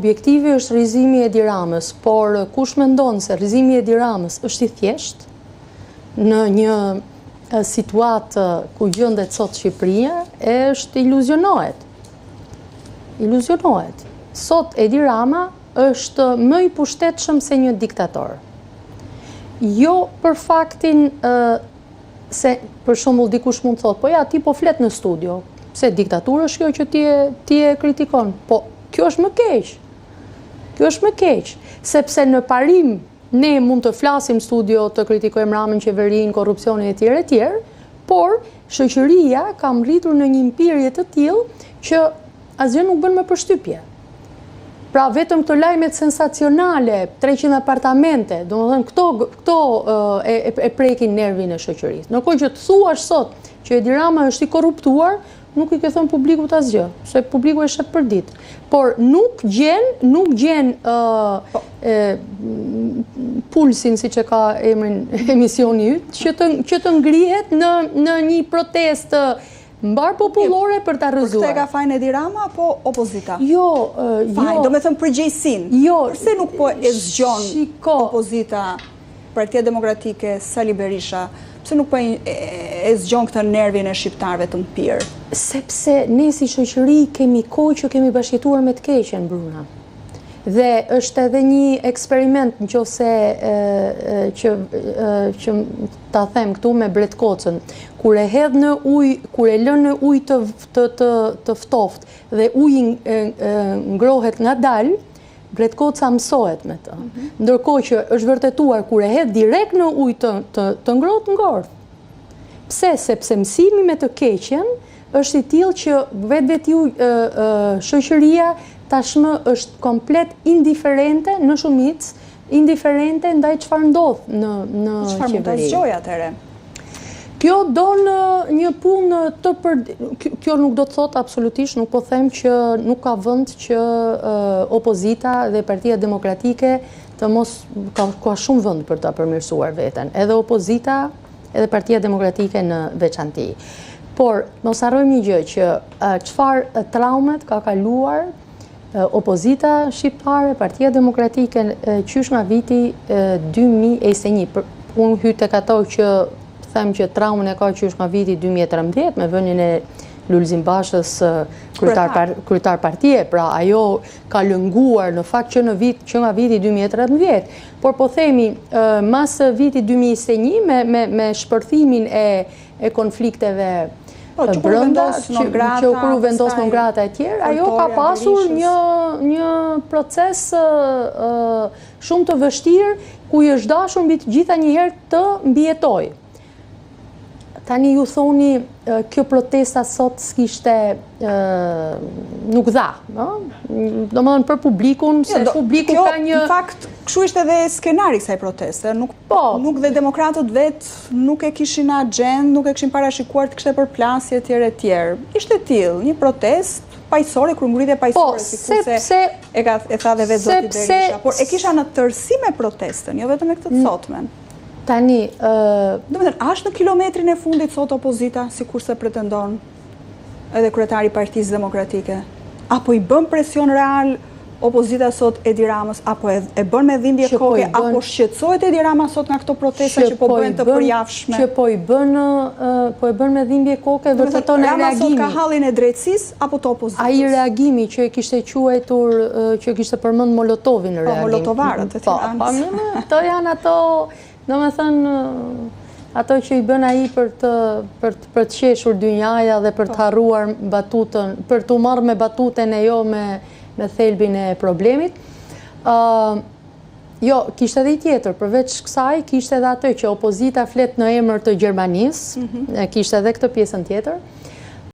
Objektivi është rrëzimi i Edi Ramës, por kush mendon se rrëzimi i Edi Ramës është i thjeshtë në një situatë ku gjendet sot Shqipëria, është iluzionohet. Iluzionohet. Sot Edi Rama është më i pushtetshëm se një diktator. Jo për faktin se për shembull dikush mund të thotë, po ja ti po flet në studio, pse diktaturë është kjo që ti e kritikon, po kjo është më keq. Kjo është më keq, sepse në parim ne mund të flasim në studio, të kritikojmë Ramën, qeverinë, korrupsionin e tjerë, por shoqëria ka rritur në një impirje të tillë që asgjë nuk bën më përshtypje. Pra vetëm këto lajmet sensacionale, 300 apartamente, domethënë këto e prekin nervin e shoqërisë. Ndërkohë që të thuash sot që Edi Rama është i korruptuar, nuk i ke thënë publikut asgjë, se publiku e shet për ditë. Por nuk gjen pulsin, siç e ka emrin emisioni yt, që të ngrihet në një protestë mbar popullore për ta rrëzuar. Për këtë ka fajin Edi Rama apo opozita? Jo. Do me thëmë përgjegjësinë. Jo. Përse nuk po e zgjon opozita, Partia Demokratike, Sali Berisha, pse nuk po e zgjon këtë nervin e shqiptarëve të mpirë? Sepse ne si shoqëri kemi kohë që kemi bashkëtuar me të keqen, Bruna. Dhe është edhe një eksperiment nëse që ta them këtu me Bretkocën, kur e hedh në ujë, kur e lën në ujë të ftohtë dhe uji ngrohet ngadalë, Bretkoca mësohet me të. Ndërkohë që është vërtetuar kur e hedh direkt në ujë të ngrohtë ngordh. Pse? Sepse mësimi me të keqen është i tillë që vetë shoqëria tashmë është komplet indiferente në shumicë, indiferente ndaj çfarë ndodh në qeveri. Çfarë mund ta zgjojë atëherë? Kjo do në një punë kjo nuk do të thotë absolutisht, nuk po them që nuk ka vend që opozita dhe Partia Demokratike të mos ka shumë vend për ta përmirësuar veten, edhe opozita, edhe Partia Demokratike në veçanti. Por mos harrojmë një gjë që çfarë traumet ka kaluar opozita shqiptare, Partia Demokratike qysh nga viti 2021. Unë hy tek ato që them që traumën e ka qysh nga viti 2013 me vënien e Lulzim Bashës kryetar partie, pra ajo ka lënguar në fakt që nga viti 2013, por po themi mas viti 2021 me shpërthimin e konflikteve brenda, që u kru vendos në ngrata e tjerë, ajo ka pasur një proces shumë të vështirë ku i është dashur mbi të gjitha njëherë të mbijetoj. Tani ju thoni kjo protesta sot s'kishte nuk dha, domethënë për publikun, se publiku ka një... Në fakt, kështu ishte edhe skenari kësaj proteste. Nuk dhe demokratët vetë nuk e kishin agjend, nuk e kishin parashikuar të kishte përplasje etj. Ishte tillë, një protest paqësore, kryemuritje paqësore, sikurse e tha dhe vetë zoti Berisha, por e kisha në tërësi me protestën, jo vetëm me këtë të sotmen. Tani, ashtë në kilometrin e fundit sot opozita, sikurse pretendon edhe kryetari i Partisë Demokratike? Apo i bën presion real opozita sot Edi Ramës, apo e bën me dhimbje koke, apo shqetësohet Edi Rama sot nga këto protesta që po bëhen të përjafshme? Që po e bën me dhimbje koke, vërteton e reagimi. Rama sot ka hallin e drejtësisë apo të opozitës? Ai reagimi që e kishte quajtur, që kishte përmend Molotovin në reagim. Po, Molotovarët e Tiranës. Ato janë ato, do me thënë, ato që i bën ai për të qeshur dynjaja dhe për të harruar batutën, për të marrë me batutën e jo me thelbin e problemit. Jo, kishte edhe i tjetër, përveç kësaj, kishte edhe atë që opozita flet në emër të Gjermanisë, kishte edhe këtë pjesën tjetër.